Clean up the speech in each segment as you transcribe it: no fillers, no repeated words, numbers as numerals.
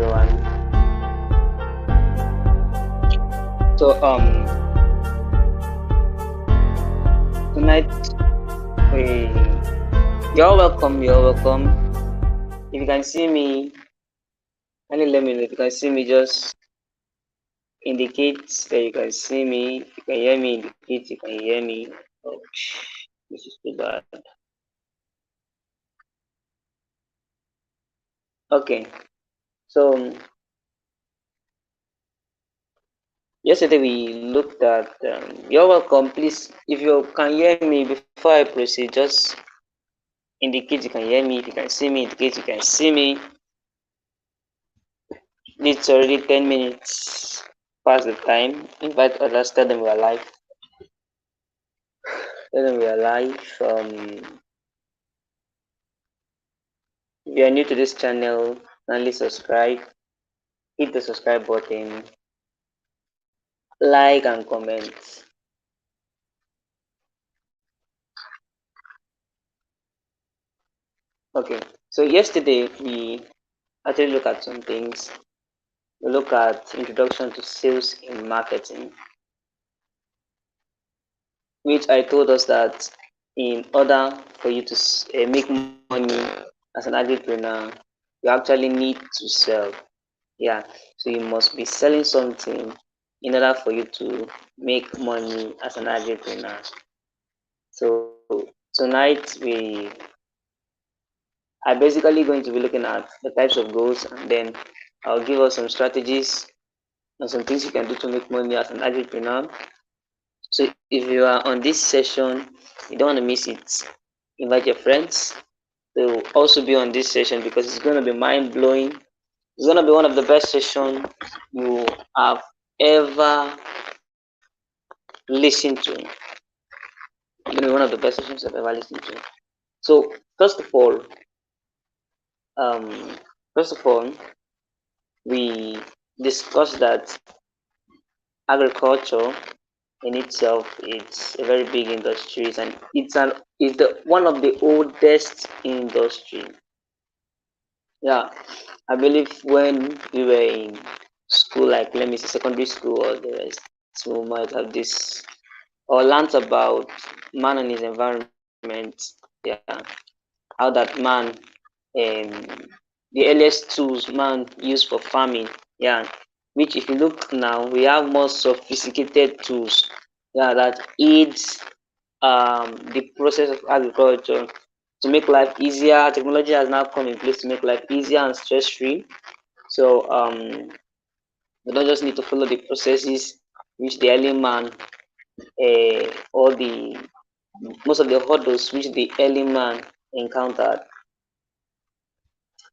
everyone. So tonight we you're welcome. You're welcome. If you can see me, kindly let me know. If you can see me, just indicate that you can see me. If you can hear me, indicate you can hear me. Oh, this is too bad. Okay. So yesterday we looked at. You're welcome. Please, if you can hear me before I proceed, just indicate you can hear me. If you can see me, indicate you can see me. It's already 10 minutes past the time. Invite others, tell them we are live. Tell them we are live. If you are new to this channel, kindly subscribe. Hit the subscribe button, like and comment. Okay, so yesterday we actually looked at some things. We look at introduction to sales in marketing, which I told us that in order for you to make money as an entrepreneur, you actually need to sell. Yeah, so you must be selling something in order for you to make money as an entrepreneur. So tonight we are basically going to be looking at the types of goals, and then I'll give us some strategies and some things you can do to make money as an entrepreneur. So if you are on this session, you don't want to miss it. Invite your friends to also be on this session because it's going to be mind blowing. It's going to be one of the best sessions you have ever listened to. It's going to be one of the best sessions I've ever listened to. So um, first of all, we discussed that agriculture in itself it's a very big industry, and it's the one of the oldest industry. Yeah, I believe when we were in school, like let me say secondary school or the rest, we might have this or learnt about man and his environment. Yeah, how that man the earliest tools man used for farming. Yeah, which if you look now, we have more sophisticated tools. Yeah, that aids the process of agriculture to make life easier. Technology has now come in place to make life easier and stress free. So we don't just need to follow the processes which the early man or the most of the hurdles which the early man encountered.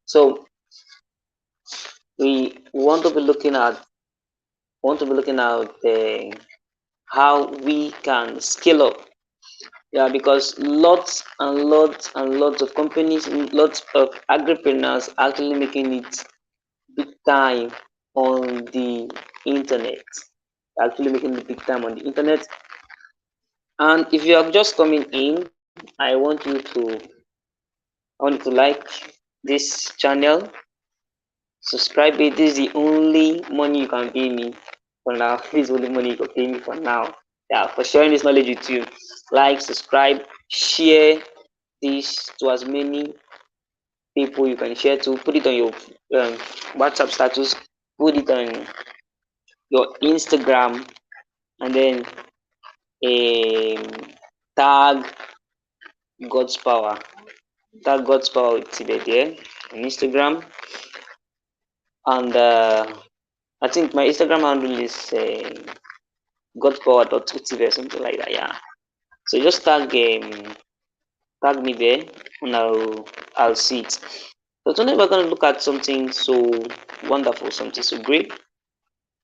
So we want to be looking at how we can scale up. Yeah, because lots and lots and lots of companies, lots of agripreneurs actually making it big time on the internet. Actually making it big time on the internet. And if you are just coming in, I want you to like this channel, subscribe it. This is the only money you can pay me for now. This is the only money you can pay me for now. Yeah, for sharing this knowledge with you. Like, subscribe, share this to as many people you can share to. Put it on your WhatsApp status, put it on your Instagram, and then um, tag God's power. Tag God's power with Tibet there on Instagram. And I think my Instagram handle is godpower.utv or something like that. Yeah. So just tag me there, and I'll see it. So today we're gonna look at something so wonderful, something so great,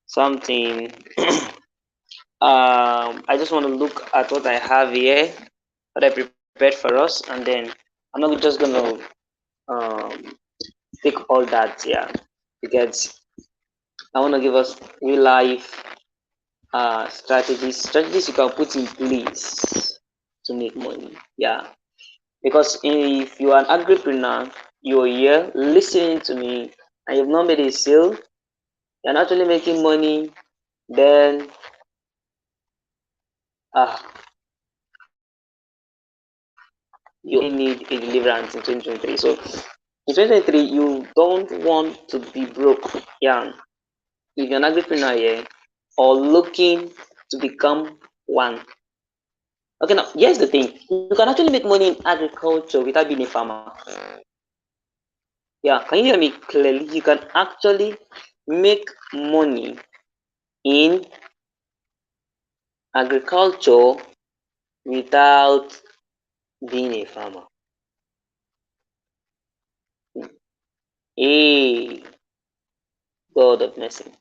something. I just want to look at what I have here, what I prepared for us, and then I'm not just gonna um, take all that, yeah, because I want to give us real life strategies you can put in place to make money. Yeah, because if you are an agripreneur, you're here listening to me. and you've not made a sale, you're not actually making money, then uh, you only need a deliverance in 2023. So in 2023, you don't want to be broke. Yeah, if you're an entrepreneur here or looking to become one. Okay, now here's the thing: you can actually make money in agriculture without being a farmer. Yeah, can you hear me clearly? You can actually make money in agriculture without being a farmer. Hey, God of mercy.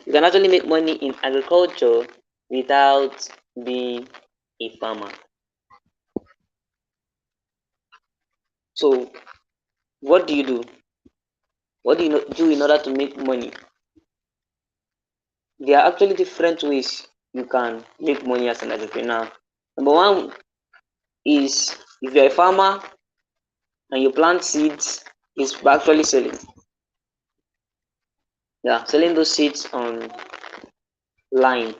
You can actually make money in agriculture without being a farmer. So, what do you do? What do you do in order to make money? There are actually different ways you can make money as an entrepreneur. Number one is if you're a farmer and you plant seeds, is actually selling. Yeah, selling those seeds online.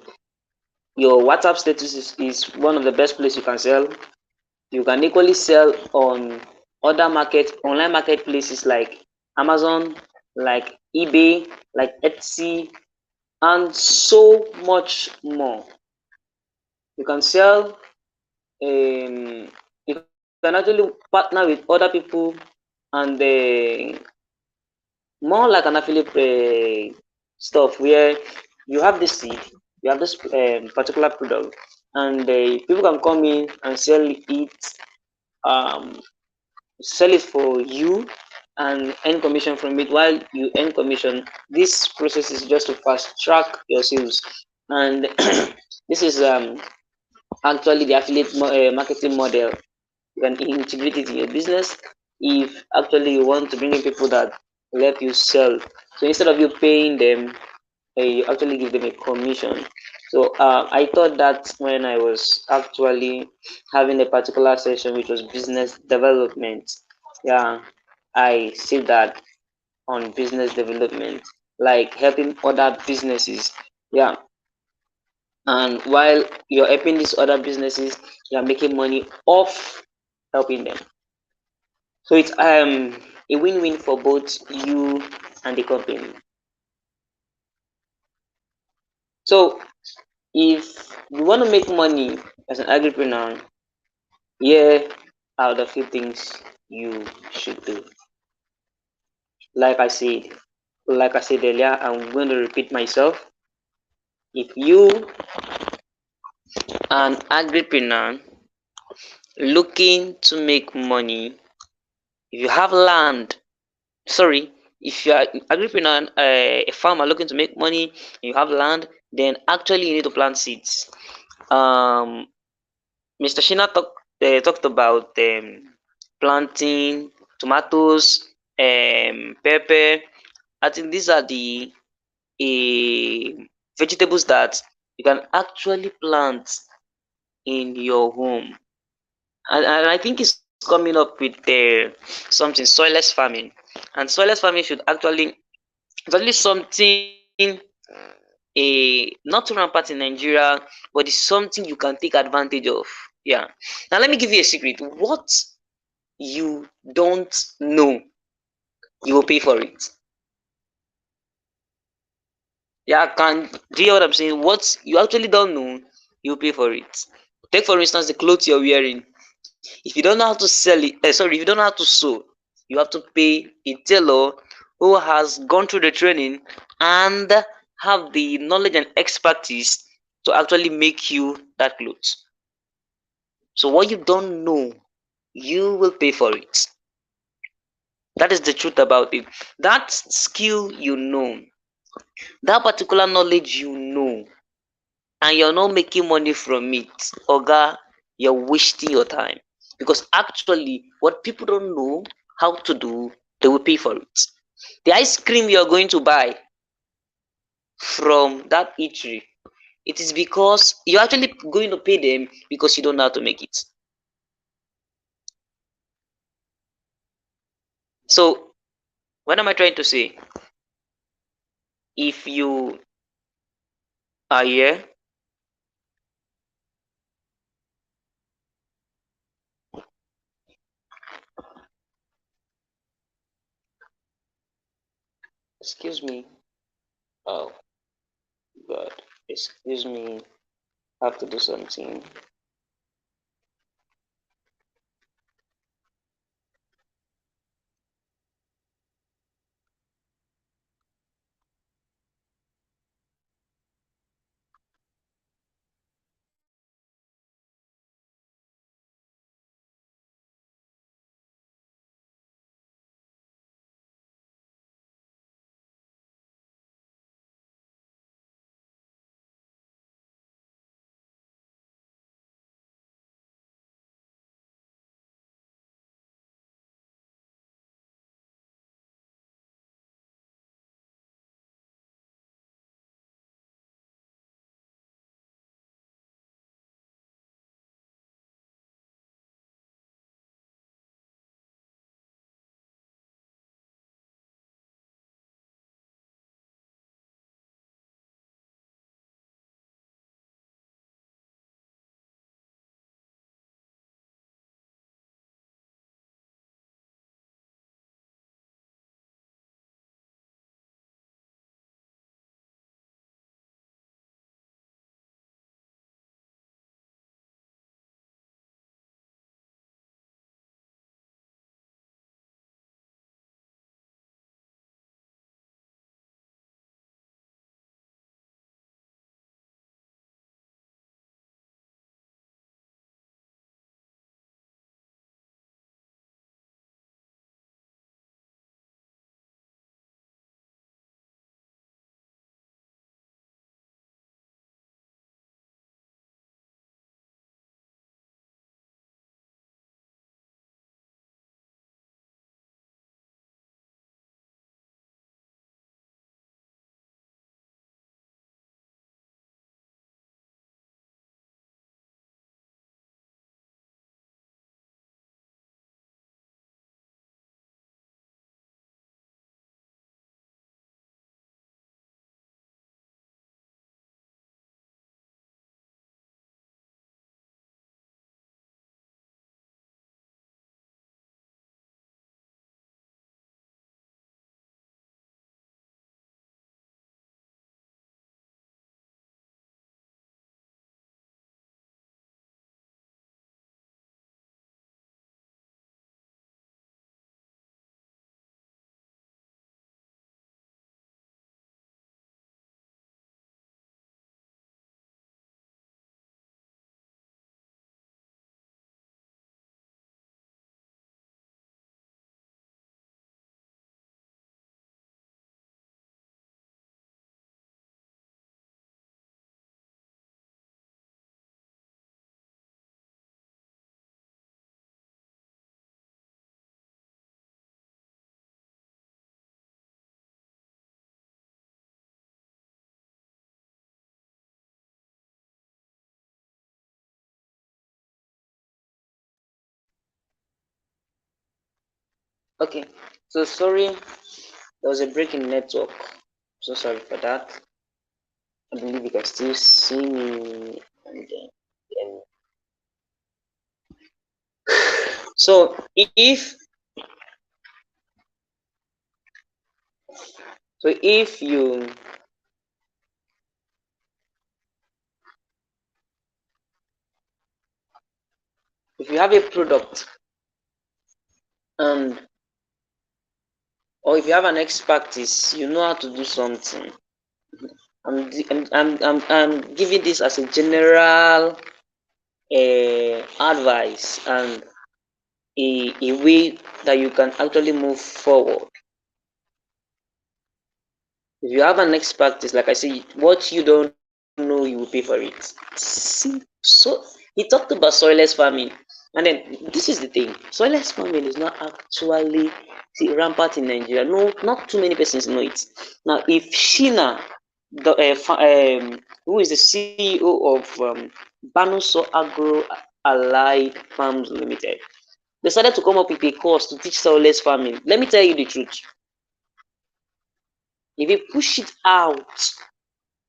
Your WhatsApp status is one of the best places you can sell. You can equally sell on other online marketplaces like Amazon, like eBay, like Etsy, and so much more. You can sell, you can actually partner with other people and more like an affiliate stuff where you have this seed, you have this particular product, and people can come in and um, sell it for you and earn commission from it. While you earn commission, this process is just to fast track your sales, and this is actually the affiliate marketing model. You can integrate it in your business if actually you want to bring in people that will help you sell. So instead of you paying them, you actually give them a commission. So I thought that when I was actually having a particular session which was business development. Yeah, I see that on business development, like helping other businesses. Yeah, and while you're helping these other businesses, you're making money off helping them. So it's a win-win for both you and the company. So if you want to make money as an entrepreneur, here are the few things you should do. Like I said, like I said earlier, I'm going to repeat myself. If you are an entrepreneur looking to make money, if you have land, sorry, if you are an entrepreneur, a farmer looking to make money, and you have land, then actually you need to plant seeds. Um, Mr. Shina talked about planting tomatoes, pepper. I think these are the vegetables that you can actually plant in your home. And I think it's coming up with something soilless farming. And soilless farming should actually, it's actually something not too rampant in Nigeria, but it's something you can take advantage of. Yeah. Now let me give you a secret. What you don't know, you will pay for it. Yeah, can do you hear what I'm saying? What you actually don't know, you pay for it. Take for instance the clothes you're wearing. If you don't know how to sell it, sorry, if you don't know how to sew, you have to pay a tailor who has gone through the training and have the knowledge and expertise to actually make you that clothes. So what you don't know, you will pay for it. That is the truth about it. That skill you know, that particular knowledge you know, and you're not making money from it, Oga, you're wasting your time. Because actually, what people don't know how to do, they will pay for it. The ice cream you're going to buy from that eatery, it is because you're actually going to pay them because you don't know how to make it. So, what am I trying to say? if you are here, excuse me. Oh God, excuse me. I have to do something. Okay, so sorry, there was a break in network. So sorry for that. I believe you can still see me. And so if you have a product, and or if you have an expertise, you know how to do something. I'm giving this as a general advice and a way that you can actually move forward. If you have an expertise, like I say, what you don't know, you will pay for it. So he talked about soilless farming, and then this is the thing: soilless farming is not actually rampant in Nigeria. No, not too many persons know it. Now, if Sheena, who is the CEO of Banuso Agro Allied Farms Limited, decided to come up with a course to teach soilless farming. Let me tell you the truth. If you push it out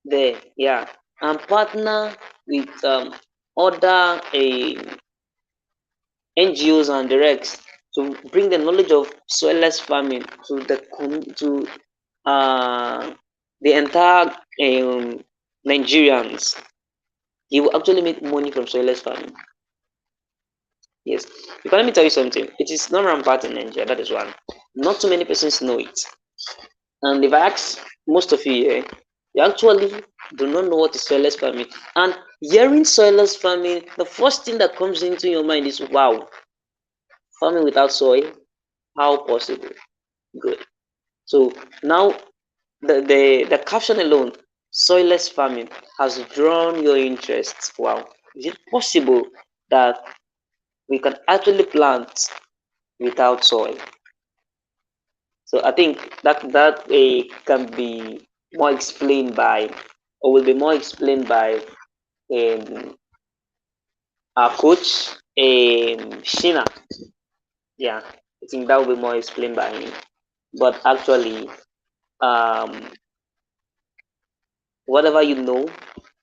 there, yeah, and partner with other NGOs and directs to bring the knowledge of soilless farming to to uh, the entire Nigerians, you will actually make money from soilless farming. Yes, because let me tell you something. It is not rampant in Nigeria. That is one. Not too many persons know it. And if I ask most of you here, you actually do not know what is soilless farming. And hearing soilless farming, the first thing that comes into your mind is, wow, farming without soil, how possible? Good. So now the caption alone, soilless farming, has drawn your interest. Wow. Is it possible that we can actually plant without soil? So I think that can be more explained by, or will be more explained by um, our coach, Shina. Yeah, I think that will be more explained by him. But actually, um, whatever you know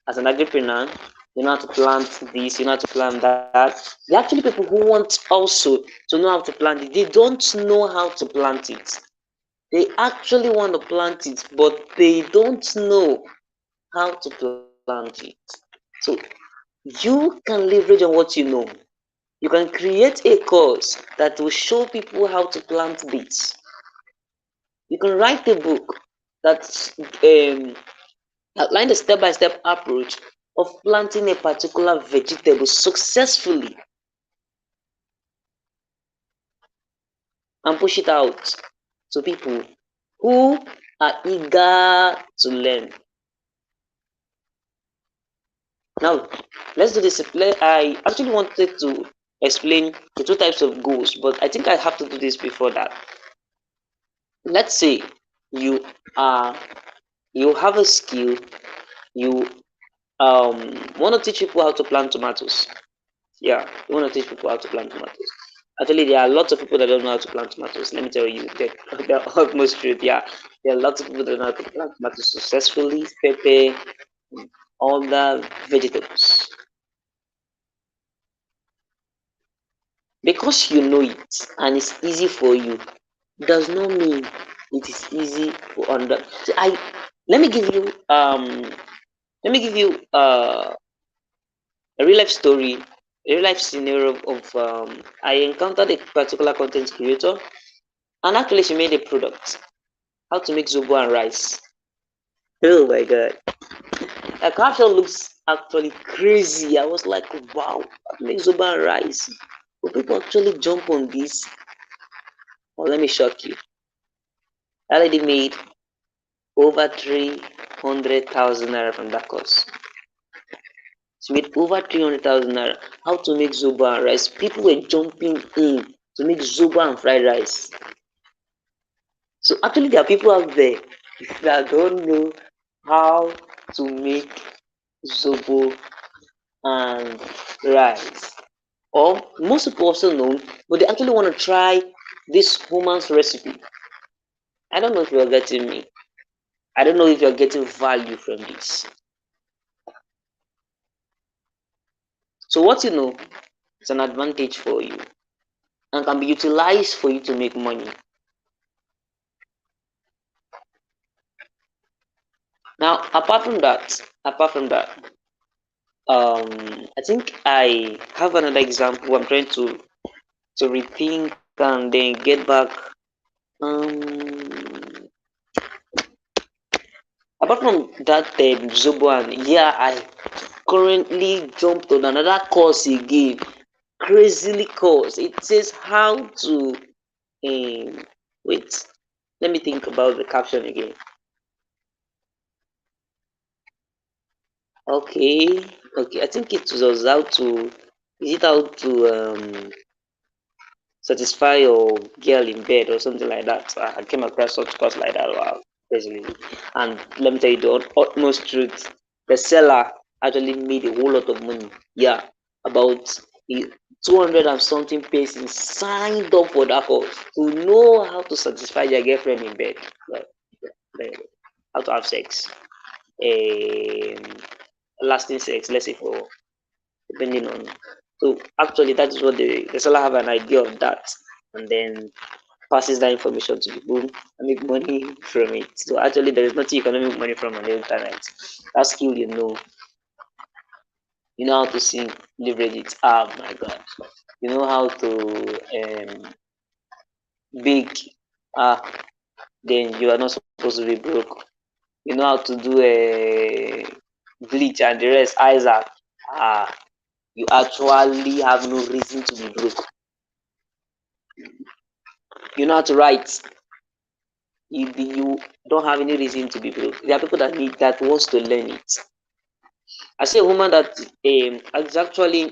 as an agripreneur, you know how to plant this, you know how to plant that. There are actually people who want also to know how to plant it. They don't know how to plant it. They actually want to plant it, but they don't know how to plant it. So you can leverage on what you know. You can create a course that will show people how to plant this. You can write a book that outline the step-by-step approach of planting a particular vegetable successfully and push it out to people who are eager to learn. Now, let's do this. I actually wanted to explain the two types of goals, but I think I have to do this before that. Let's say you are you have a skill, you want to teach people how to plant tomatoes. Yeah, you want to teach people how to plant tomatoes. Actually, there are lots of people that don't know how to plant tomatoes. Let me tell you, they're almost truth. Yeah, there are lots of people that know how to plant tomatoes successfully, pepper, all the vegetables. Because you know it and it's easy for you, does not mean it is easy for other. So let me give you let me give you a real life story, a real life scenario of I encountered a particular content creator, and actually she made a product, how to make zobo and rice. Oh my god, the caption looks actually crazy. I was like, wow, how to make zobo and rice. Will people actually jump on this? Well, let me shock you. That lady made over 300,000 naira from that course. She made over 300,000 naira. How to make zobo and rice. People were jumping in to make zobo and fried rice. So actually, there are people out there that don't know how to make zobo and rice. Or most people also know, but they actually want to try this woman's recipe. I don't know if you're getting me. I don't know if you're getting value from this. So what you know is an advantage for you and can be utilized for you to make money. Now, I think I have another example. I'm trying to rethink and then get back. Apart from that Zobo, and yeah, I currently jumped on another course again. Crazily course. It says how to wait. Let me think about the caption again. Okay, okay. I think it was how to. Is it how to satisfy your girl in bed or something like that? I came across such course like that. Wow, basically. And let me tell you the utmost truth. The seller actually made a whole lot of money. Yeah, about 200 and something persons signed up for that course to know how to satisfy their girlfriend in bed. Well, how to have sex, um, lasting sex, let's say for depending on. So actually, that is what the seller have an idea of that, and then passes that information to people and make money from it. So actually, there is nothing you can make money from on the internet. That skill you know how to sing, leverage it. Oh my god, you know how to bake. Ah, then you are not supposed to be broke. You know how to do a bleach and the rest, Isaac. Ah, you actually have no reason to be broke. You know how to write. You don't have any reason to be broke. There are people that wants to learn it. I see a woman that is actually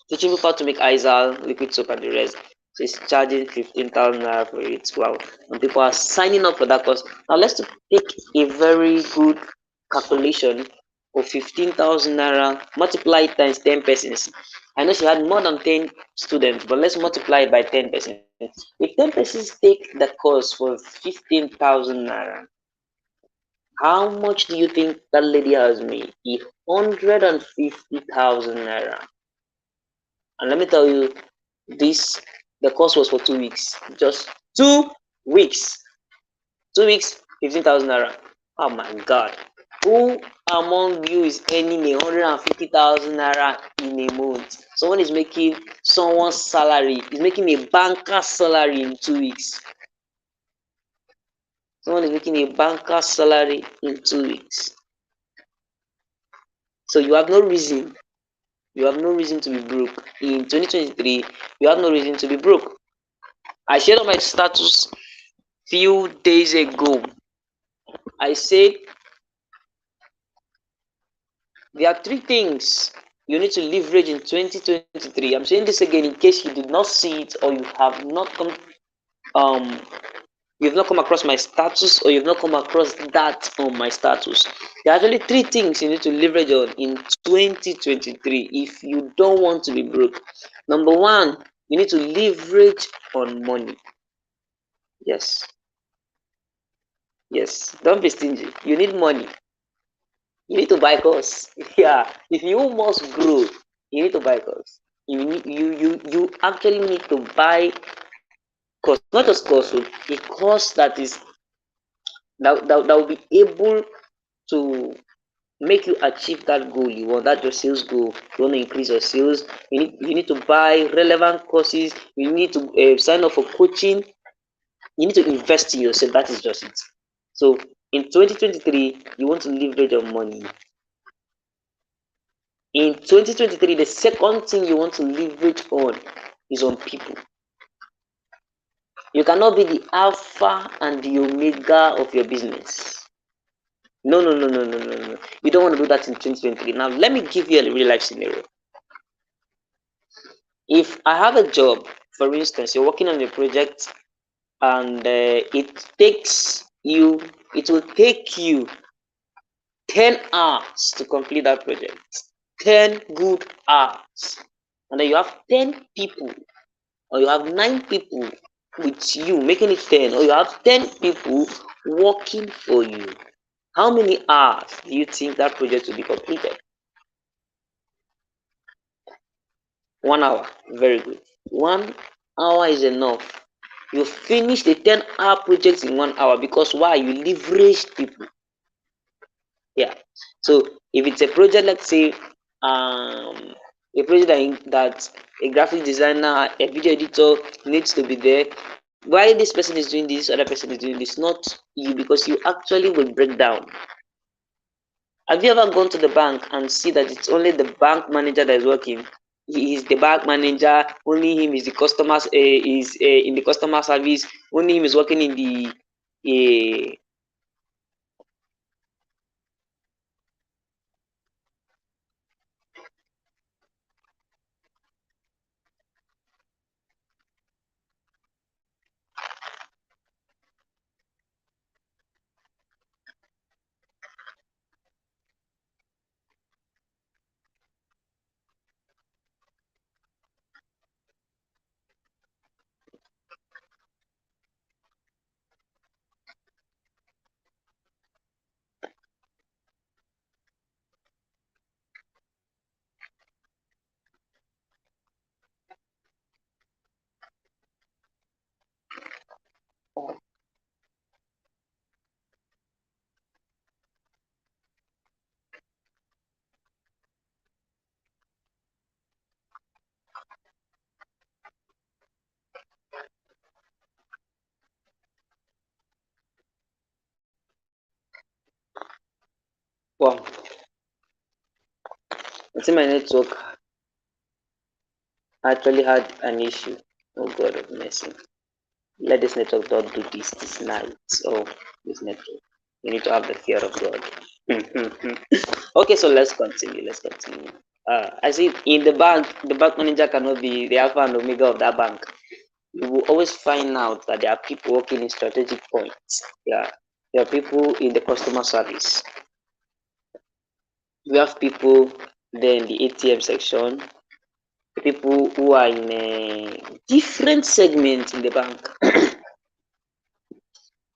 teaching people how to make Izal, liquid soap, and the rest. She's charging 15,000 naira for it. Wow. And people are signing up for that course. Now let's take a very good calculation of 15,000 naira, multiply it times 10 persons. I know she had more than 10 students, but let's multiply it by 10 persons. If 10 persons take the course for 15,000 naira, how much do you think that lady has made? 150,000 naira. And let me tell you, this the course was for 2 weeks. Just 2 weeks. 2 weeks, 15,000 naira. Oh my god. Who among you is earning 150,000 naira in a month? Someone is making someone's salary, is making a banker's salary in 2 weeks. Someone is making a banker's salary in 2 weeks. So you have no reason to be broke. In 2023, you have no reason to be broke. I shared on my status few days ago. I said there are three things you need to leverage in 2023. I'm saying this again in case you did not see it or um you've not come across my status or you've not come across that on my status. There are actually three things you need to leverage on in 2023 if you don't want to be broke. Number one, you need to leverage on money. Yes, yes. Don't be stingy. You need money. You need to buy course. Yeah. If you must grow, you need to buy course. You actually need to buy course, not just course, a course that is that will be able to make you achieve that goal you want, that your sales goal. You want to increase your sales, you need to buy relevant courses, you need to sign up for coaching, you need to invest in yourself. That is just it. So in 2023, you want to leverage your money. In 2023, the second thing you want to leverage on is on people. You cannot be the alpha and the omega of your business. No, no, no, no, no, no, no. You don't want to do that in 2023. Now, let me give you a real life scenario. If I have a job, for instance, you're working on a project and it will take you 10 hours to complete that project. 10 good hours. And then you have 10 people or you have 9 people with you making it 10, or you have 10 people working for you. How many hours do you think that project will be completed? 1 hour. Very good. 1 hour is enough. You finish the 10-hour project in 1 hour because why? You leverage people. Yeah. So if it's a project, let's say a project that a graphic designer, a video editor needs to be there. Why this person is doing this, other person is doing this, not you, because you actually will break down. Have you ever gone to the bank and see that it's only the bank manager that is working? He is the bank manager. Only him is the customers. Is in the customer service. Only him is working in the Wow, I think my network actually had an issue. Oh God of mercy. Let this network not do this night. Oh, this network. You need to have the fear of God. Okay, so let's continue. Let's continue. I see in the bank manager cannot be the alpha and omega of that bank. You will always find out that there are people working in strategic points. Yeah, there are people in the customer service. We have people there in the ATM section, people who are in a different segment in the bank.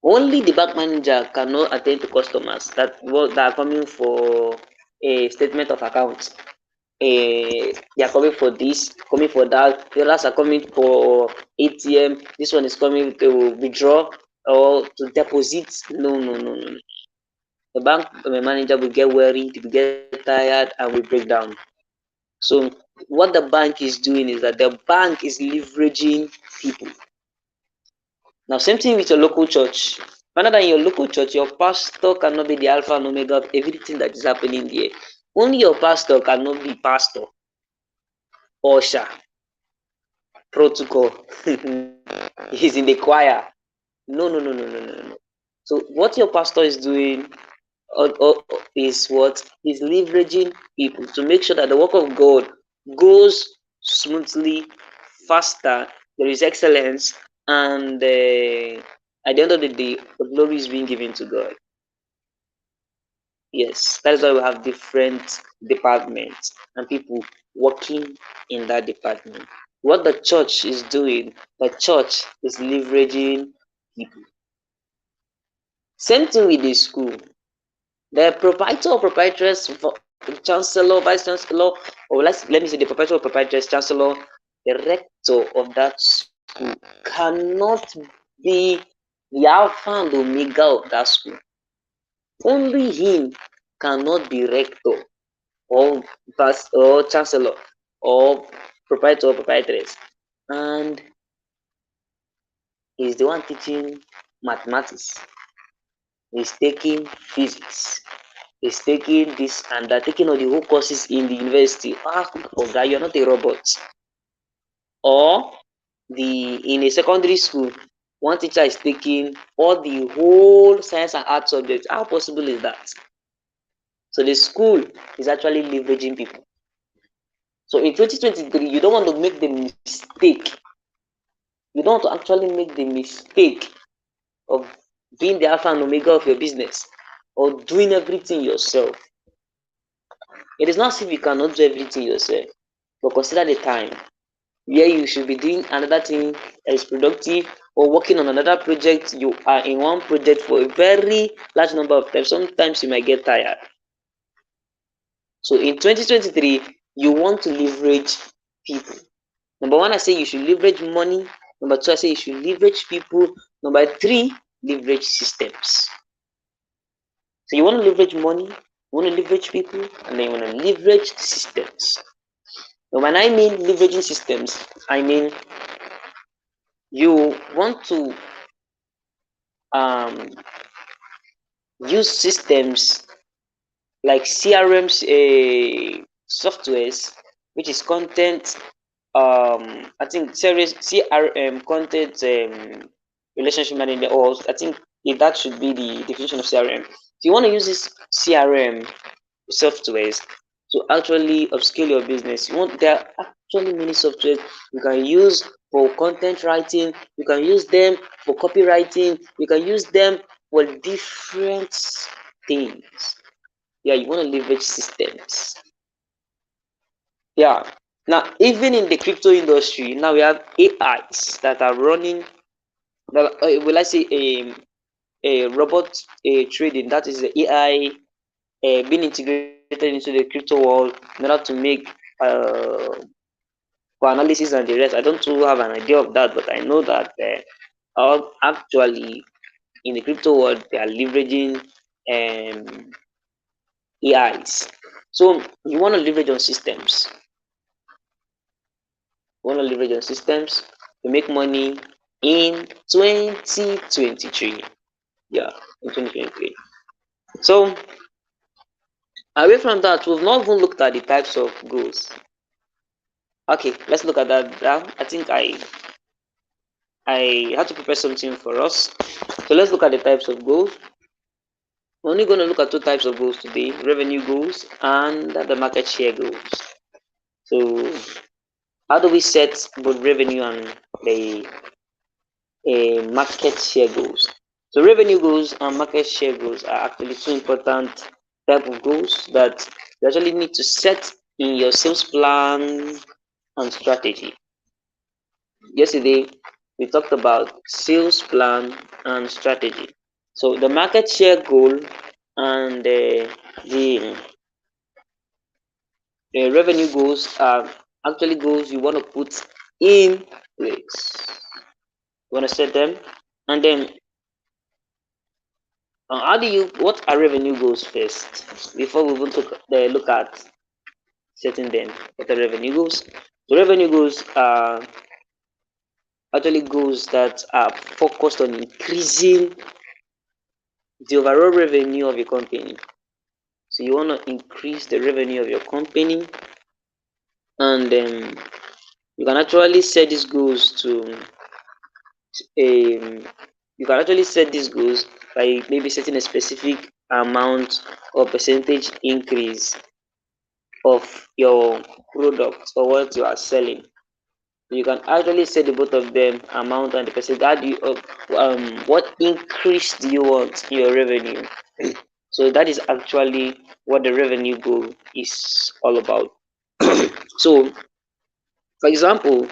Only the bank manager cannot attend to customers that are coming for a statement of account. They are coming for this, coming for that. The others are coming for ATM. This one is coming to withdraw or to deposit. No, no, no, no. The bank manager will get worried, will get tired, and will break down. So what the bank is doing is that the bank is leveraging people. Now, same thing with your local church. Rather than your local church, your pastor cannot be the alpha and omega of everything that is happening there. Only your pastor cannot be pastor, usher, protocol. He's in the choir. No, no, no, no, no, no, no. So what your pastor is doing is what he's leveraging people to make sure that the work of God goes smoothly, faster. There is excellence, and at the end of the day, the glory is being given to God. Yes, that is why we have different departments and people working in that department. What the church is doing, the church is leveraging people. Same thing with the school. The proprietor or proprietress, chancellor, vice chancellor, or let me say the proprietor or proprietress, chancellor, the rector of that school cannot be the alpha and omega of that school. Only him cannot be rector or or chancellor or proprietor or proprietress, and he's the one teaching mathematics. He's taking physics. He's taking this and that, taking all the whole courses in the university. Ah, Oga, you're not a robot. Or in a secondary school, one teacher is taking all the whole science and art subjects. How possible is that? So the school is actually leveraging people. So in 2023, you don't want to make the mistake. You don't want to actually make the mistake of being the alpha and omega of your business or doing everything yourself. It is not as if you cannot do everything yourself, but consider the time where you should be doing another thing that is productive or working on another project. You are in one project for a very large number of times. Sometimes you might get tired. So in 2023, you want to leverage people. Number one, I say you should leverage money. Number two, I say you should leverage people. Number three, leverage systems. So you want to leverage money, you want to leverage people, and then you want to leverage systems. Now, when I mean leveraging systems, I mean you want to um, use systems like CRMs, softwares, which is content. I think series CRM content relationship management, or I think that should be the definition of CRM. If you want to use this CRM softwares to actually upscale your business, there are actually many softwares you can use for content writing, you can use them for copywriting, you can use them for different things. Yeah, you want to leverage systems. Yeah. Now, even in the crypto industry, now we have AIs that are running. Will I say a robot trading? That is the AI being integrated into the crypto world in order to make uh, for analysis and the rest. I don't really have an idea of that, but I know that actually in the crypto world they are leveraging AIs. So you want to leverage on systems. You want to leverage on systems to make money in 2023. Yeah, in 2023. So Away from that, we've not even looked at the types of goals. Okay, let's look at that now. I think I had to prepare something for us. So let's look at the types of goals. We're only going to look at two types of goals today: revenue goals and the market share goals. So, how do we set both revenue and the market share goals? So, revenue goals and market share goals are actually two important type of goals that you actually need to set in your sales plan and strategy. Yesterday, we talked about sales plan and strategy. So, the market share goal and the revenue goals are actually goals you want to put in place. You want to set them, and then how do you? What are revenue goals first before we even look at setting them? What are revenue goals? So revenue goals are actually goals that are focused on increasing the overall revenue of your company. So you want to increase the revenue of your company, and you can actually set these goals to you can actually set these goals by maybe setting a specific amount or percentage increase of your product or what you are selling. You can actually set the both of them amount and the percentage. How do you, what increase do you want in your revenue? So that is actually what the revenue goal is all about. So, for example,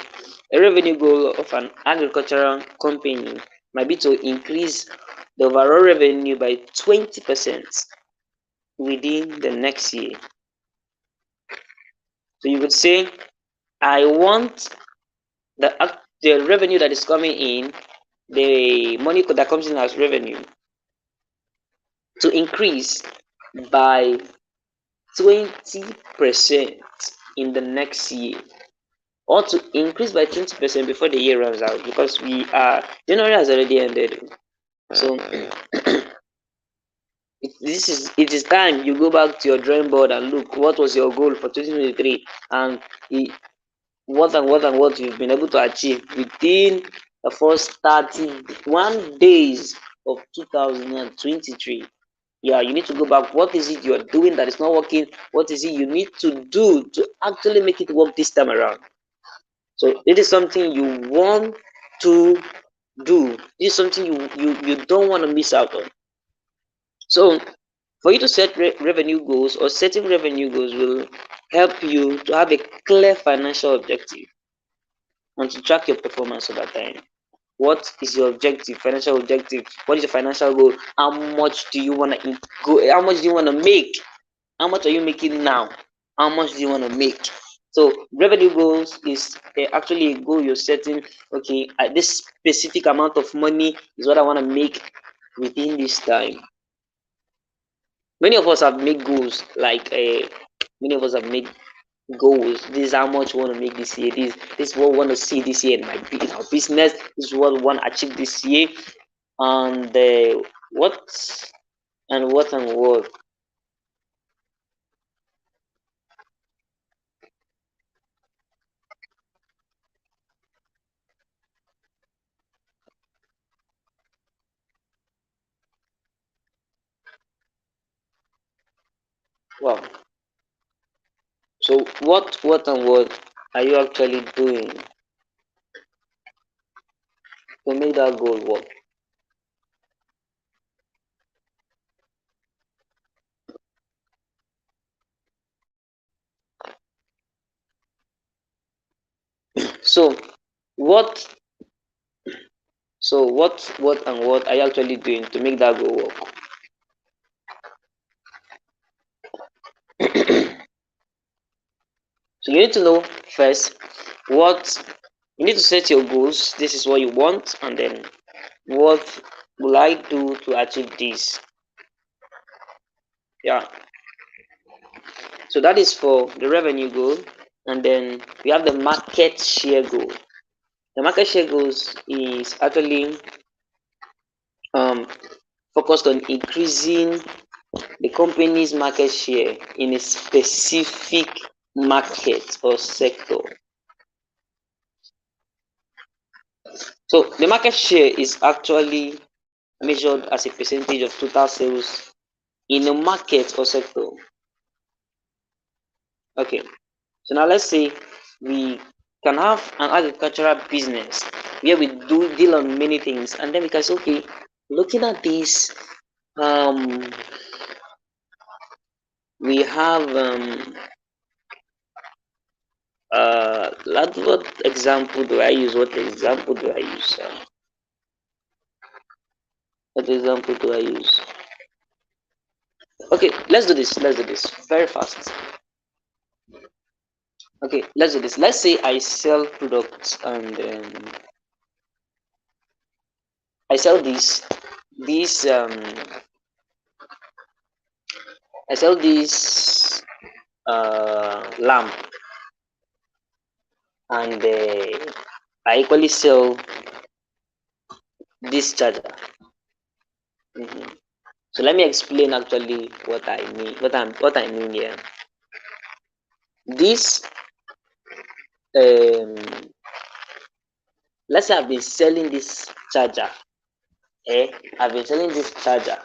a revenue goal of an agricultural company might be to increase the overall revenue by 20% within the next year. So you could say, I want the revenue that is coming in, the money that comes in as revenue, to increase by 20% in the next year, or to increase by 20% before the year runs out, because we are January has already ended. So it is time you go back to your drawing board and look what was your goal for 2023, and what you've been able to achieve within the first 31 days of 2023. Yeah, you need to go back. What is it you're doing that is not working? What is it you need to do to actually make it work this time around? So it is something you want to do. This is something you don't want to miss out on. So for you to set revenue goals, or setting revenue goals will help you to have a clear financial objective and to track your performance over time. What is your objective, financial objective? What is your financial goal? How much do you want to go? How much do you want to make? How much are you making now? How much do you want to make? So revenue goals is actually a goal you're setting. Okay, this specific amount of money is what I want to make within this time. Many of us have made goals like many of us have made goals. This is how much we want to make this year. This is what we want to see this year in in our business. This is what we want to achieve this year. And what and what. Wow. So what are you actually doing to make that goal work? So what what are you actually doing to make that goal work? So you need to know first what you need to set your goals. This is what you want, and then what will I do to achieve this? Yeah. So that is for the revenue goal, and then we have the market share goal. The market share goals is actually um, focused on increasing the company's market share in a specific market or sector. So the market share is actually measured as a percentage of total sales in a market or sector. Okay, so now let's say we can have an agricultural business where we do deal on many things, and then we can say, okay, looking at this, um, we have what example do I use? What example do I use? What example do I use? Okay, let's do this. Let's do this very fast. Okay, let's do this. Let's say I sell products and I sell this lamp, and I equally sell this charger. Mhm. So let me explain actually what I mean. What I mean here. This um, let's say I've been selling this charger. I've been selling this charger,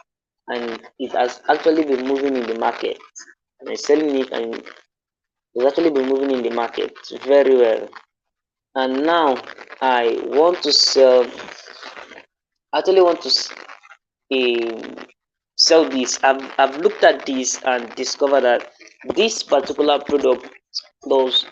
and it has actually been moving in the market. And I'm selling it, and it's actually been moving in the market very well. And now I want to sell. Actually, want to sell this. I've looked at this and discovered that this particular product does.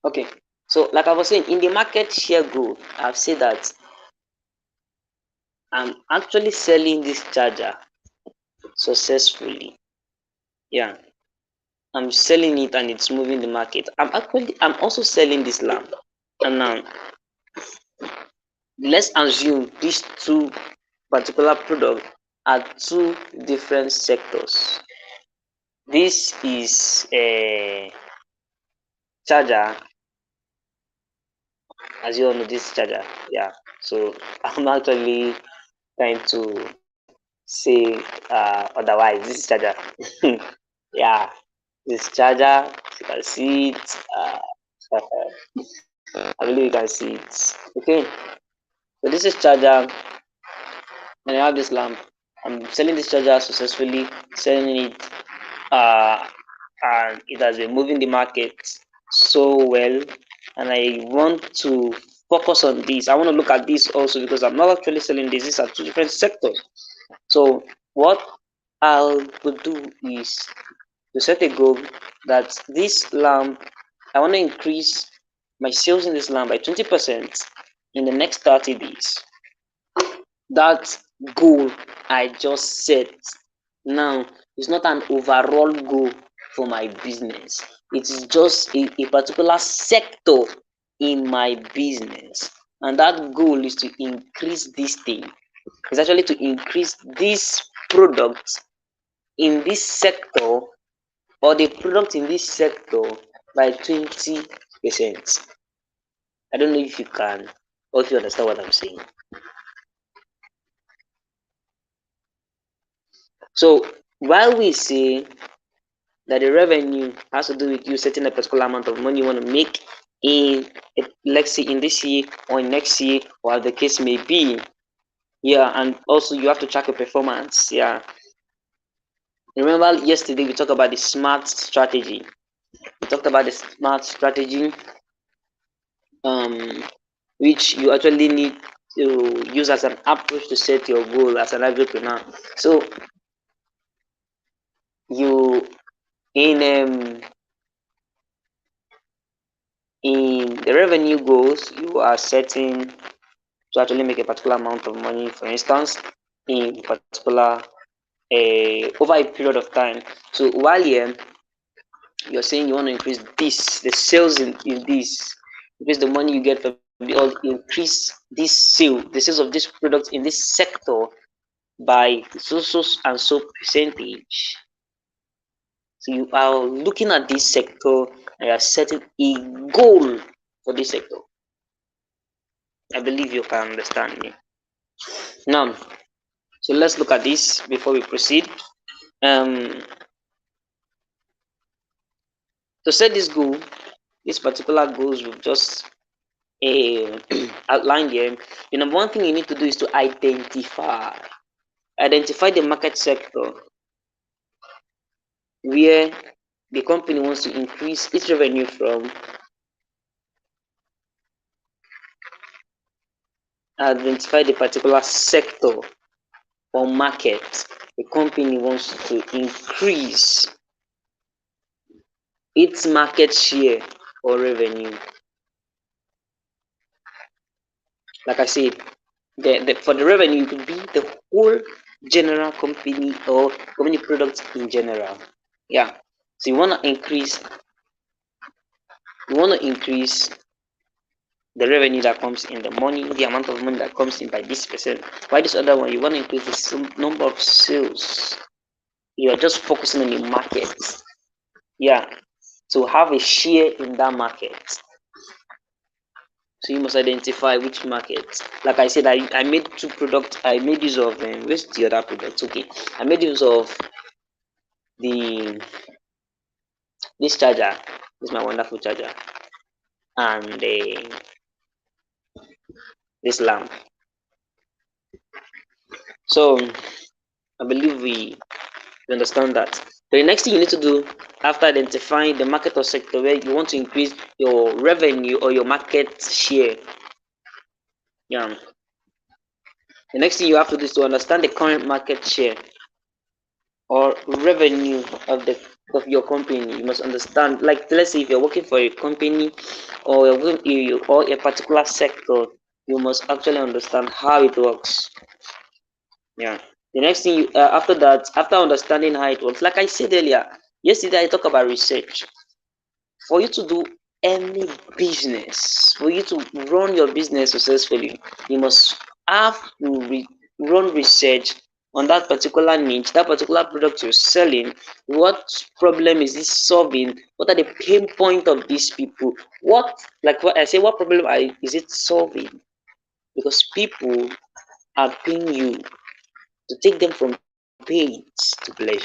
Okay, so like I was saying, in the market share growth, I've said that I'm actually selling this charger successfully. Yeah, I'm selling it and it's moving the market. I'm also selling this lamp. And now let's assume these two particular products are two different sectors. This is a charger, as you all know, this charger. Yeah. So I'm actually trying to say otherwise. This is charger. Yeah, this charger. You can see it. I believe you can see it. Okay. So this is charger, and I have this lamp. I'm selling this charger successfully, selling it, uh, and it has been moving the market so well. And I want to focus on this. I want to look at this also because I'm not actually selling this. These are two different sectors. So what I would do is to set a goal that this lamp, I want to increase my sales in this lamp by 20% in the next 30 days. That goal I just set now is not an overall goal for my business. It is just a particular sector in my business. And that goal is to increase this thing. It's actually to increase this product in this sector or the product in this sector by 20%. I don't know if you can or if you understand what I'm saying. So while we say that the revenue has to do with you setting a particular amount of money you want to make in, let's say, in this year or in next year, or the case may be. Yeah, and also you have to track your performance. Yeah. Remember yesterday we talked about the SMART strategy. We talked about the SMART strategy, um, which you actually need to use as an approach to set your goal as an entrepreneur. So you in in the revenue goals you are setting to actually make a particular amount of money, for instance, in particular over a period of time. So while here you're saying you want to increase this, the sales in this, increase the money you get from the increase this sale, the sales of this product in this sector by so and so percentage. So you are looking at this sector and you are setting a goal for this sector. I believe you can understand me. Now, so let's look at this before we proceed. Um, to set this goal, this particular goals we've just outlined here. The number one thing you need to do is to identify the market sector where the company wants to increase its revenue from. Identify the particular sector or market the company wants to increase its market share or revenue. Like I said, for the revenue, it could be the whole general company or company products in general. Yeah. So you want to increase the revenue that comes in, the amount of money that comes in by this percent. Why this other one? You want to increase the number of sales. You are just focusing on the market. Yeah. To have a share in that market. So you must identify which market. Like I said, I made two products. I made use of where's the other product? Okay, I made use of the this charger. This is my wonderful charger, and this lamp. So I believe we understand that. So the next thing you need to do after identifying the market or sector where you want to increase your revenue or your market share. Yeah. The next thing you have to do is to understand the current market share or revenue of your company. You must understand, like let's say if you're working for a company or or a particular sector, you must actually understand how it works. Yeah. The next thing after that, after understanding how it works, like I said earlier, Yesterday I talked about research. For you to do any business, for you to run your business successfully, you must have to run research on that particular niche, that particular product you're selling. What problem is it solving? What are the pain point of these people? What, like what I say, what problem is it solving? Because people are paying you to take them from pain to pleasure.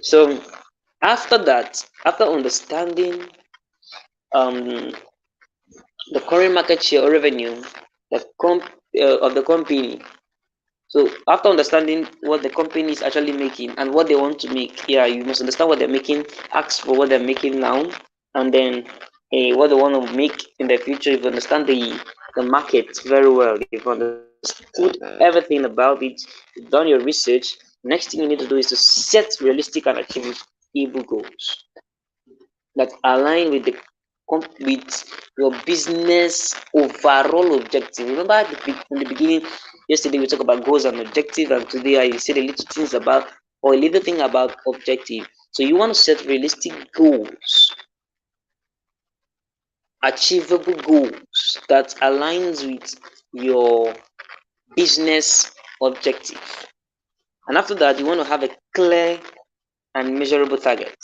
So after that, after understanding um the current market share or revenue of the company. So after understanding what the company is actually making and what they want to make, yeah, you must understand what they're making, ask for what they're making now, and then what they want to make in the future. If you understand the market very well, if you understood everything about it, you've done your research. Next thing you need to do is to set realistic and achievable goals that align with with your business overall objective. Remember in the beginning, yesterday we talked about goals and objective, and today I said a little things about or a little thing about objective. So you want to set realistic goals, achievable goals that aligns with your business objective. And after that, you want to have a clear and measurable target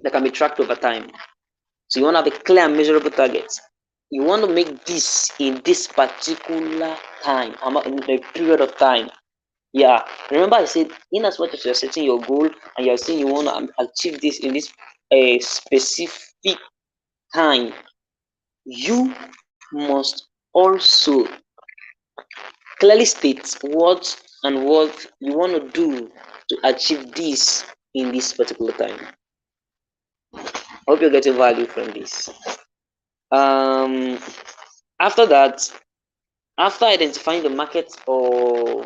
that can be tracked over time. So you want to have a clear and measurable target. You want to make this in this particular time, in a period of time. Yeah, remember I said, in as much as you're setting your goal and you're saying you want to achieve this in this specific time, you must also clearly state what and what you want to do to achieve this in this particular time. I hope you're getting value from this. Um, After that, after identifying the market or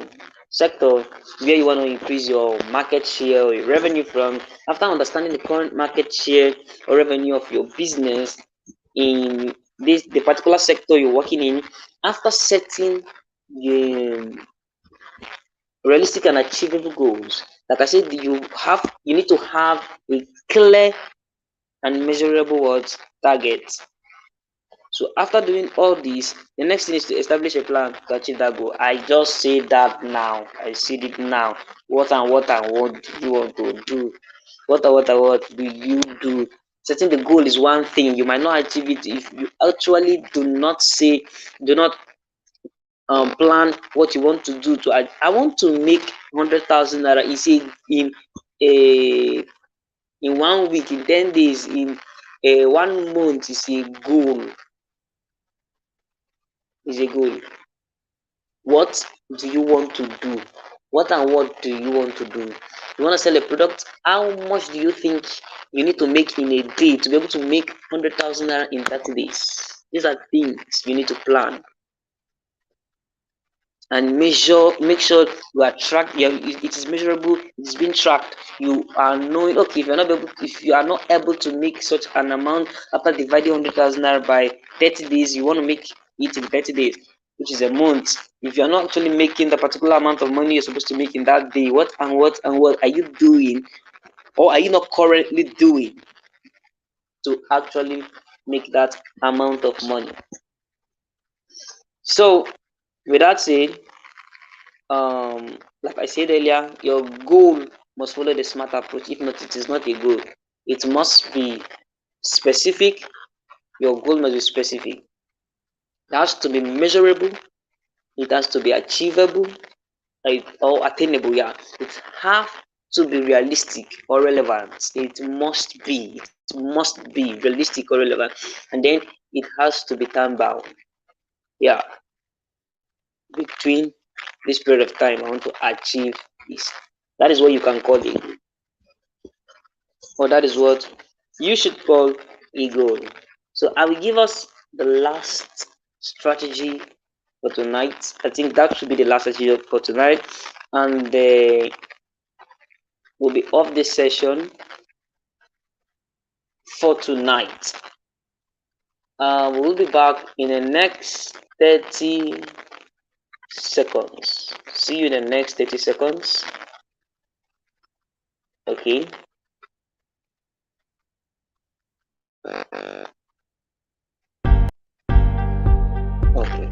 sector where you want to increase your market share or your revenue from, after understanding the current market share or revenue of your business in the particular sector you're working in, after setting the realistic and achievable goals, like I said, you need to have a clear and measurable words target. So after doing all this, the next thing is to establish a plan to achieve that goal. I just say that now. I said it now. What do you want to do? What do you do? Setting the goal is one thing. You might not achieve it if you actually do not plan what you want to do. I want to make 100,000 naira. You see, a in 1 week, in 10 days, in 1 month is a goal. Is a goal. What do you want to do? What do you want to do? You want to sell a product? How much do you think you need to make in a day to be able to make 100,000 naira in 30 days? These are things you need to plan and measure. Make sure you are tracked. It is measurable. It is being tracked. You are knowing. Okay, if you are not able to make such an amount after dividing 100,000 naira by 30 days, you want to make it in 30 days, which is a month. If you are not actually making the particular amount of money you're supposed to make in that day, what are you doing, or are you not currently doing to actually make that amount of money? So, with that said, like I said earlier, your goal must follow the SMART approach. If not, it is not a goal. It must be specific. Your goal must be specific. It has to be measurable. It has to be achievable or attainable. Yeah, it has to be realistic or relevant. It must be. It must be realistic or relevant, and then it has to be time bound. Yeah, between this period of time, I want to achieve this. That is what you can call it, or that is what you should call a goal. So I will give us the last strategy for tonight. I think that should be the last strategy for tonight, and we'll be off this session for tonight. We'll be back in the next 30 seconds. See you in the next 30 seconds. Okay. Okay.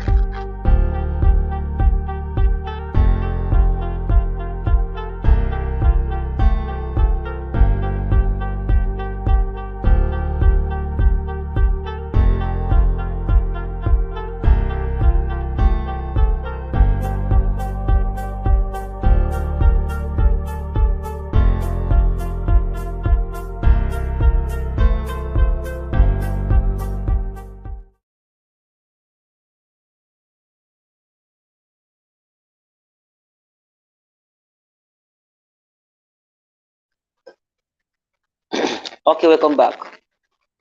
Okay, welcome back.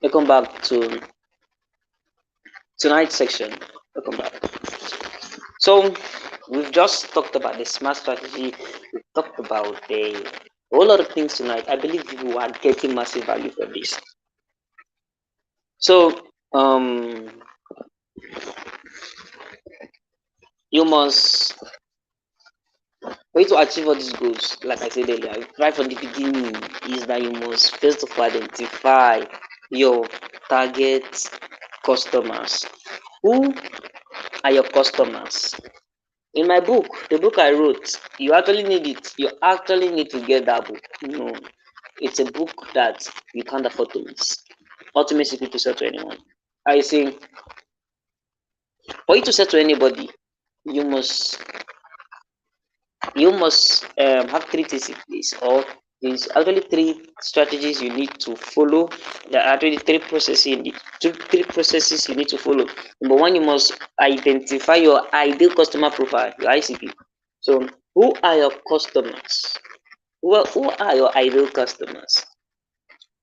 Welcome back to tonight's section. Welcome back. So we've just talked about the smart strategy. We've talked about a whole lot of things tonight. I believe you are getting massive value from this. So you must, for you to achieve all these goals, like I said earlier, right from the beginning, is that you must first of all identify your target customers. Who are your customers? In my book, the book I wrote, you actually need it. You actually need to get that book. No, it's a book that you can't afford to miss. Ultimate Secret to sell to anyone. I say, for you to sell to anybody, you must have three things in place, or there's actually three strategies you need to follow. There are actually three processes you need to follow. Number one, you must identify your ideal customer profile, your ICP. So, who are your customers? Who are your ideal customers?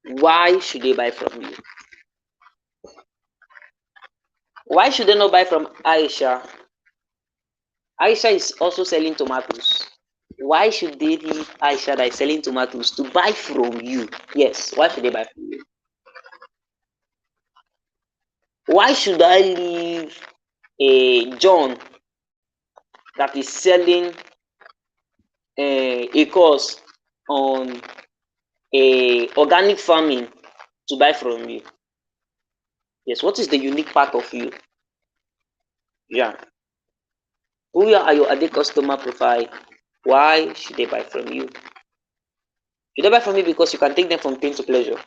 Why should they buy from you? Why should they not buy from Aisha? Aisha is also selling tomatoes. Why should they leave Aisha that is selling tomatoes to buy from you? Yes, why should they buy from you? Why should I leave a John that is selling a course on a organic farming to buy from you? Yes, what is the unique part of you? Yeah. Who are your ideal customer profile? Why should they buy from you? Should they buy from you because you can take them from pain to pleasure?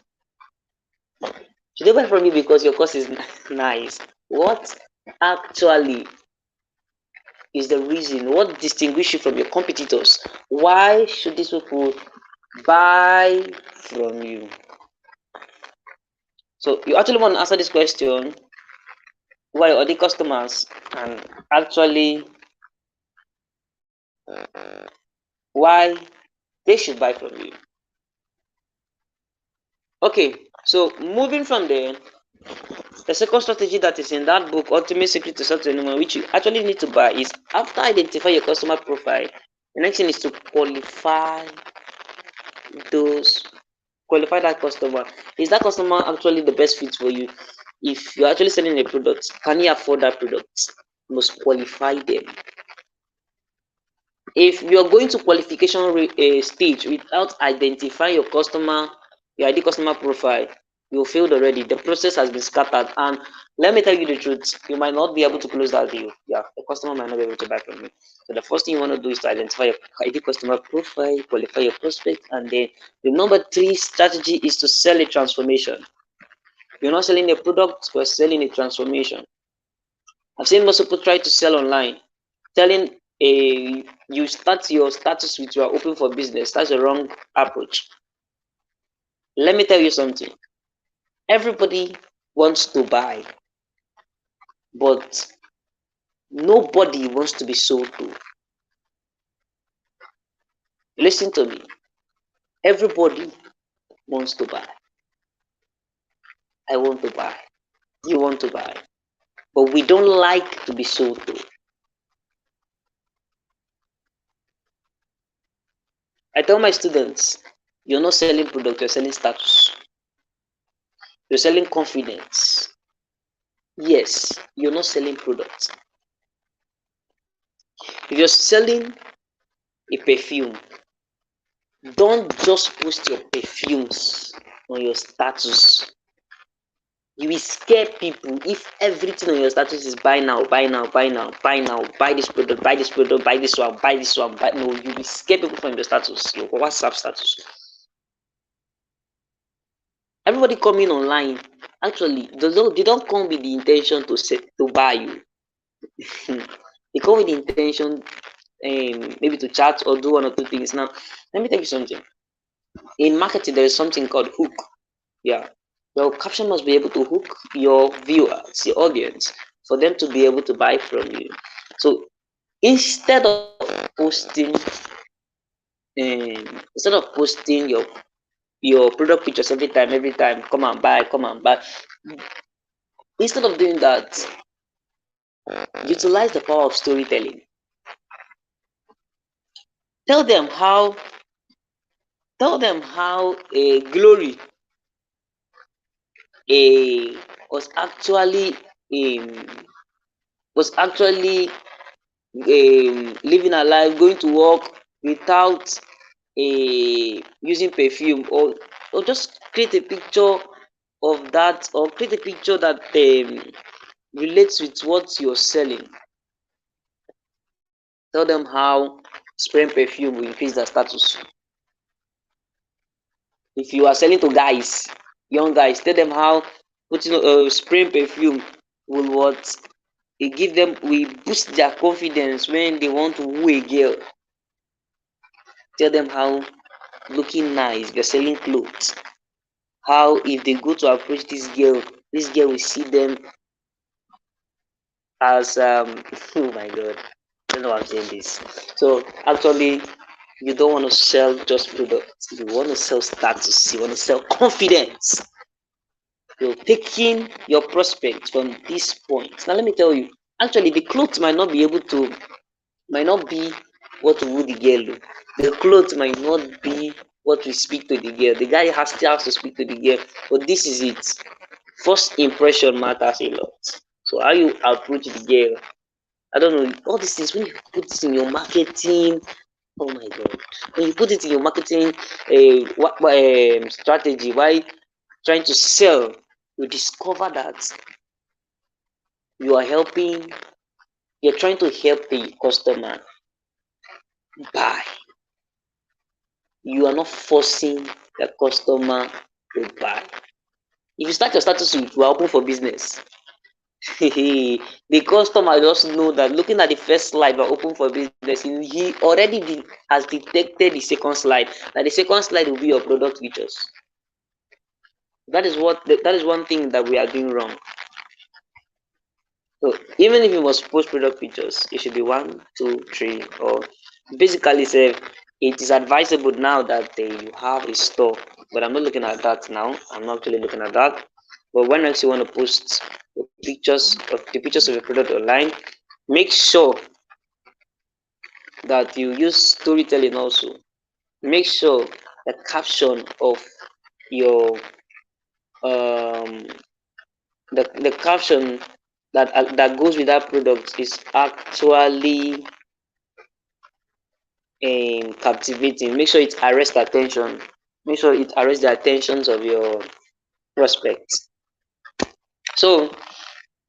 Should they buy from you because your course is nice? What actually is the reason? What distinguishes you from your competitors? Why should these people buy from you? So you actually want to answer this question, who are your other customers, and actually why they should buy from you. Okay, so moving from there, the second strategy that is in that book, Ultimate Secret to Sell to Anyone, which you actually need to buy, is after identify your customer profile, the next thing is to qualify that customer. Is that customer actually the best fit for you? If you're actually selling a product, can you afford that product? You must qualify them. If you're going to qualification stage without identifying your ideal customer profile, you failed already. The process has been scattered, and let me tell you the truth, you might not be able to close that deal. Yeah, the customer might not be able to buy from you. So the first thing you want to do is to identify your ideal customer profile, qualify your prospect, and then the number three strategy is to sell a transformation. You're not selling a product, you're selling a transformation. I've seen most people try to sell online, telling you start your status with you are open for business. That's a wrong approach. Let me tell you something. Everybody wants to buy, but nobody wants to be sold to. Listen to me. Everybody wants to buy. I want to buy. You want to buy. But we don't like to be sold to. I tell my students, you're not selling product, you're selling status. You're selling confidence. Yes, you're not selling products. If you're selling a perfume, don't just post your perfumes on your status. You will scare people if everything on your status is buy now, buy now, buy now, buy now, buy this product, buy this product, buy this one, buy this one, buy no, you will scare people from your status, your WhatsApp status. Everybody coming online actually they don't come with the intention to buy you. They come with the intention maybe to chat or do one or two things. Now, let me tell you something. In marketing, there is something called hook. Yeah. Your caption must be able to hook your viewers, your audience, for them to be able to buy from you. So instead of posting instead of posting your product pictures every time, come and buy. Instead of doing that, utilize the power of storytelling. Tell them how a glory a was actually um, living a life, going to work without using perfume, or just create a picture of that, or create a picture that relates with what you're selling. Tell them how spraying perfume will increase their status. If you are selling to guys, young guys, tell them how putting spraying perfume will what it give them, will boost their confidence when they want to woo a girl. Tell them how looking nice, if you're selling clothes, how if they go to approach this girl will see them as oh my god, I don't know why I'm saying this. So actually, you don't want to sell just products, you want to sell status, you want to sell confidence. You're taking your prospect from this point. Now let me tell you, actually the clothes might not be what will woo the girl. The clothes might not be what will speak to the girl. The guy still has to speak to the girl. But this is it. First impression matters a lot. So how you approach the girl, I don't know, all these things when you put this in your marketing, oh my god. When you put it in your marketing strategy, why trying to sell, you discover that you are helping, you're trying to help the customer buy. You are not forcing the customer to buy. If you start your status with "we are open for business," the customer just know that looking at the first slide, "we are open for business," he already has detected the second slide. That the second slide will be your product features. That is one thing that we are doing wrong. So even if you must post product pictures, it should be one, two, three, or basically say it is advisable now that you have a store. But I'm not looking at that now. I'm not actually looking at that. But when else you want to post the pictures of your product online, make sure that you use storytelling also. Make sure the caption of your um the caption that goes with that product is actually captivating. Make sure it arrests attention. Make sure it arrests the attentions of your prospects. So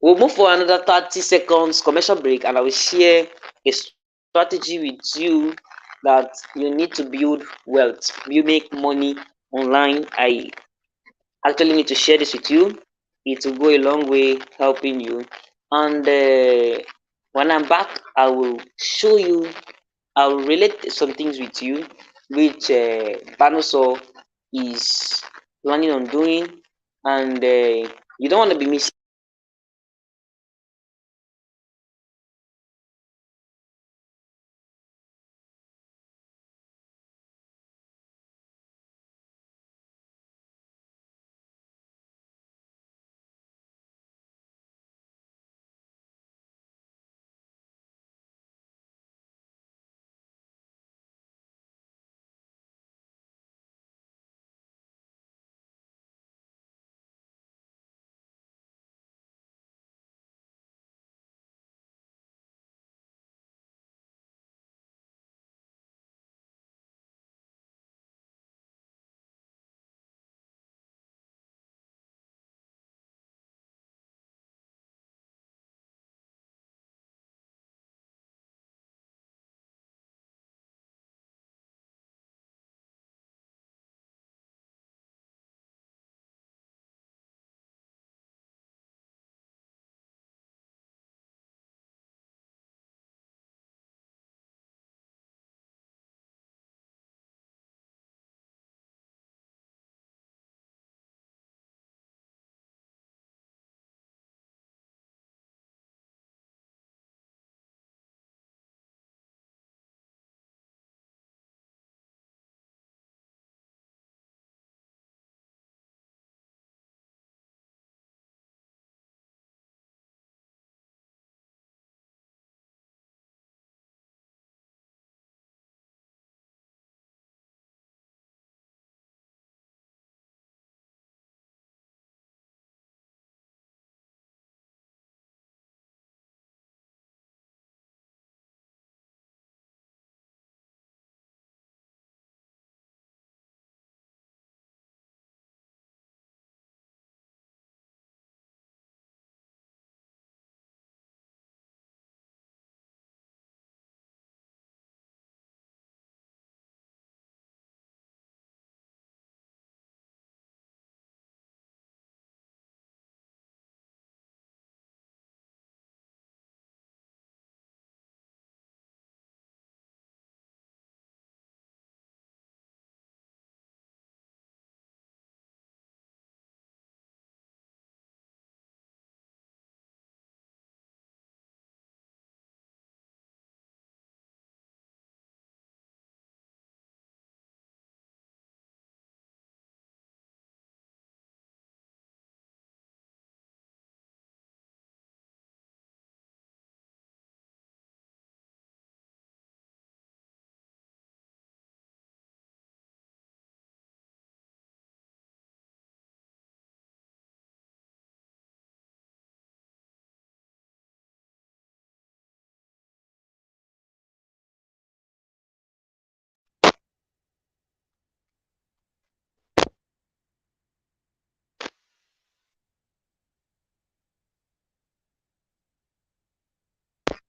we'll move for another 30 seconds commercial break, and I will share a strategy with you that you need to build wealth. You make money online. I actually need to share this with you. It will go a long way helping you. And when I'm back, I will show you, I will relate some things with you, which Panoso is planning on doing, and you don't want to be missing.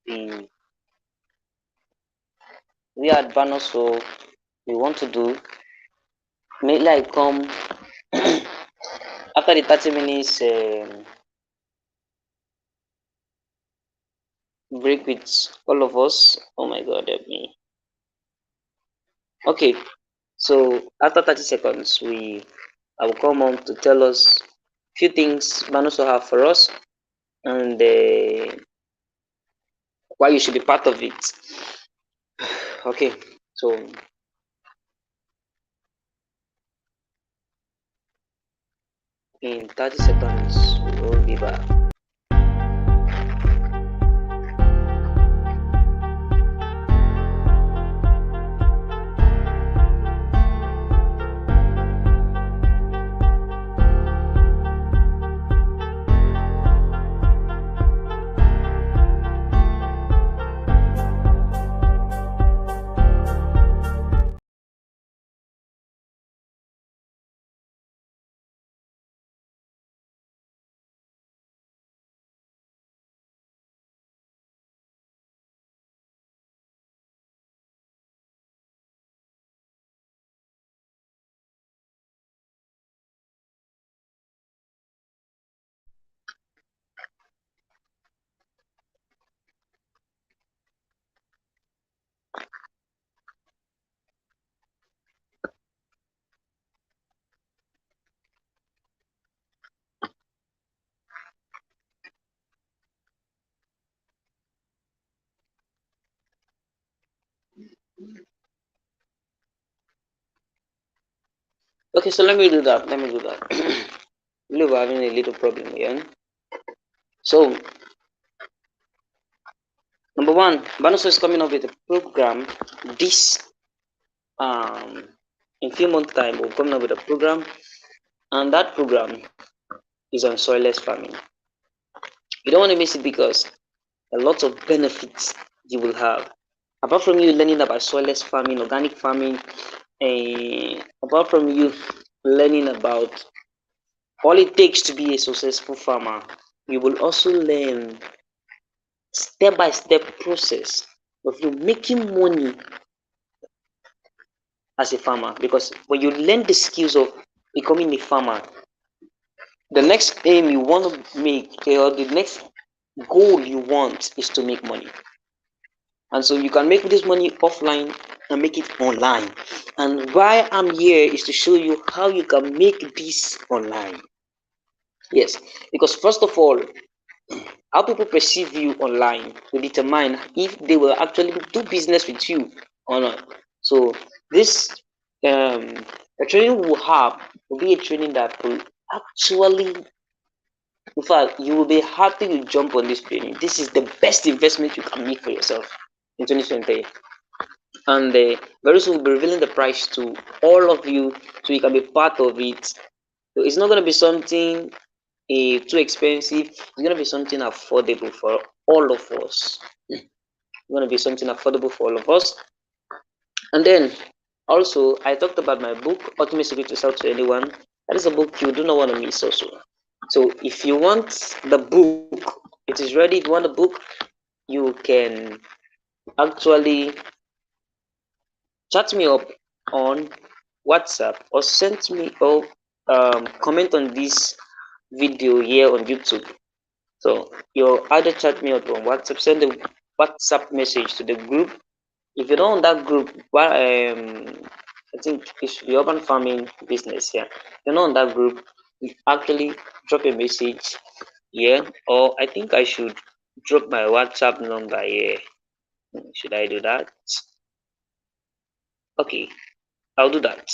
we at Banner, so we want to do may like come after the 30 minutes break with all of us. Oh my god, help me. Okay, so after 30 seconds, I will come on to tell us few things Banuso have for us and why you should be part of it. Okay, so in 30 seconds, we will be back. Okay, so let me do that. Let me do that. We're having a little problem here. So, number one, Banuso is coming up with a program this in few months time. We're coming up with a program, and that program is on soilless farming. You don't want to miss it because a lot of benefits you will have. Apart from you learning about soilless farming, organic farming, apart from you learning about all it takes to be a successful farmer, you will also learn step-by-step process of you making money as a farmer. Because when you learn the skills of becoming a farmer, the next aim you want to make or the next goal you want is to make money. And so you can make this money offline and make it online. And why I'm here is to show you how you can make this online. Yes, because first of all, how people perceive you online will determine if they will actually do business with you or not. So this the training we will have will be a training that will actually, in fact, you will be happy to jump on this training. This is the best investment you can make for yourself in 2020. And very soon we'll be revealing the price to all of you so you can be part of it. So it's not going to be something too expensive. It's going to be something affordable for all of us. It's going to be something affordable for all of us. And then also, I talked about my book, Ultimate Secret to Sell to Anyone. That is a book you do not want to miss also. So if you want the book, it is ready. If you want the book, you can actually chat me up on WhatsApp or send me or comment on this video here on YouTube. So you either chat me up on WhatsApp, send a WhatsApp message to the group. If you're not on that group, well, I think it's the urban farming business here. If you're not on that group, you actually drop a message here, or I think I should drop my WhatsApp number here. Should I do that? Okay, I'll do that.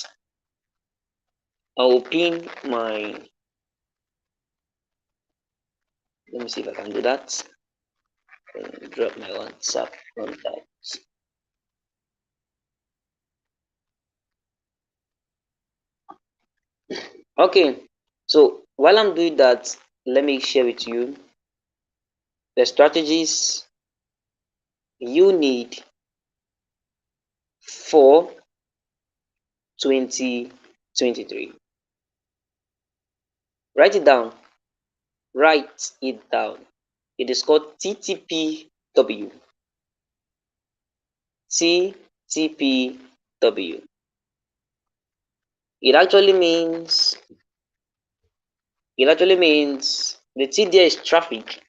I'll pin my, let me see if I can do that. Drop my WhatsApp contact. Okay, so while I'm doing that, let me share with you the strategies you need for 2023. Write it down. Write it down. It is called TTP TTPW. It actually means the T there is traffic.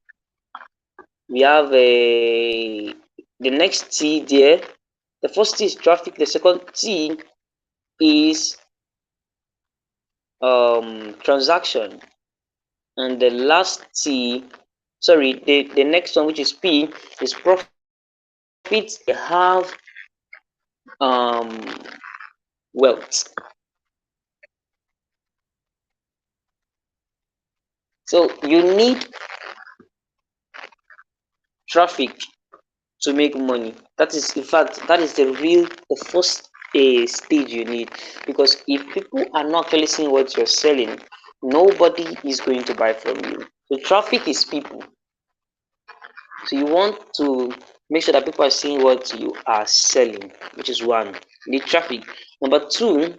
We have the next T there. The first T is traffic. The second T is transaction, and the last T, sorry, the next one, which is P, is profit. They have wealth. So you need traffic to make money. That is, in fact, that is the first stage you need, because if people are not actually seeing what you're selling, nobody is going to buy from you. So traffic is people. So you want to make sure that people are seeing what you are selling, which is one. You need traffic. Number two,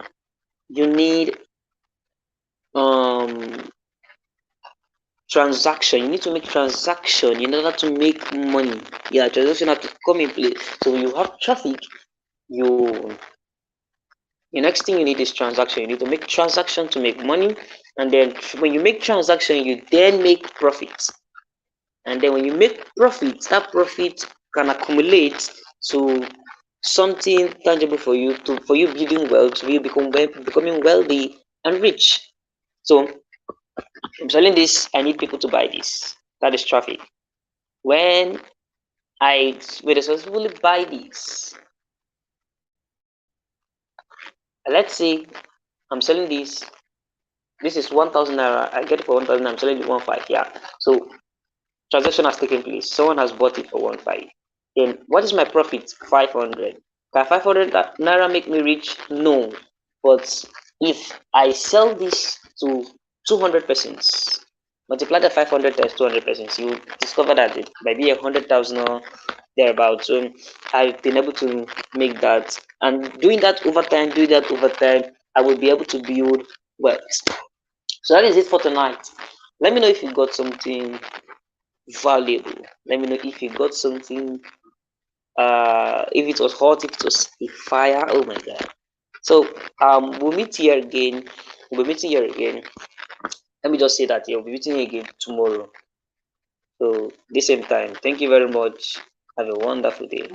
you need um transaction. You need to make transaction in order to make money. Yeah, transaction have to come in place. So when you have traffic, you the next thing you need is transaction. You need to make transaction to make money, and then when you make transaction, you then make profits. And then when you make profits, that profit can accumulate to something tangible for you, to for you building wealth, for you becoming wealthy and rich. So I'm selling this, I need people to buy this. That is traffic. When I will successfully buy this, let's say I'm selling this. This is 1,000 naira. I get it for 1,000. I'm selling it 1,500. Yeah. So transaction has taken place. Someone has bought it for 1,500. Then what is my profit? 500. Can 500 naira make me rich? No. But if I sell this to 200 persons, multiply the 500 times 200 persons, you discover that it might be 100,000 or thereabouts. So I've been able to make that, and doing that over time, I will be able to build wealth. So that is it for tonight. Let me know if you got something valuable. Let me know if you got something, if it was hot, if it was a fire. Oh my god. So we'll meet here again. We'll be meeting here again. Let me just say that we'll be meeting again tomorrow. So the same time. Thank you very much. Have a wonderful day.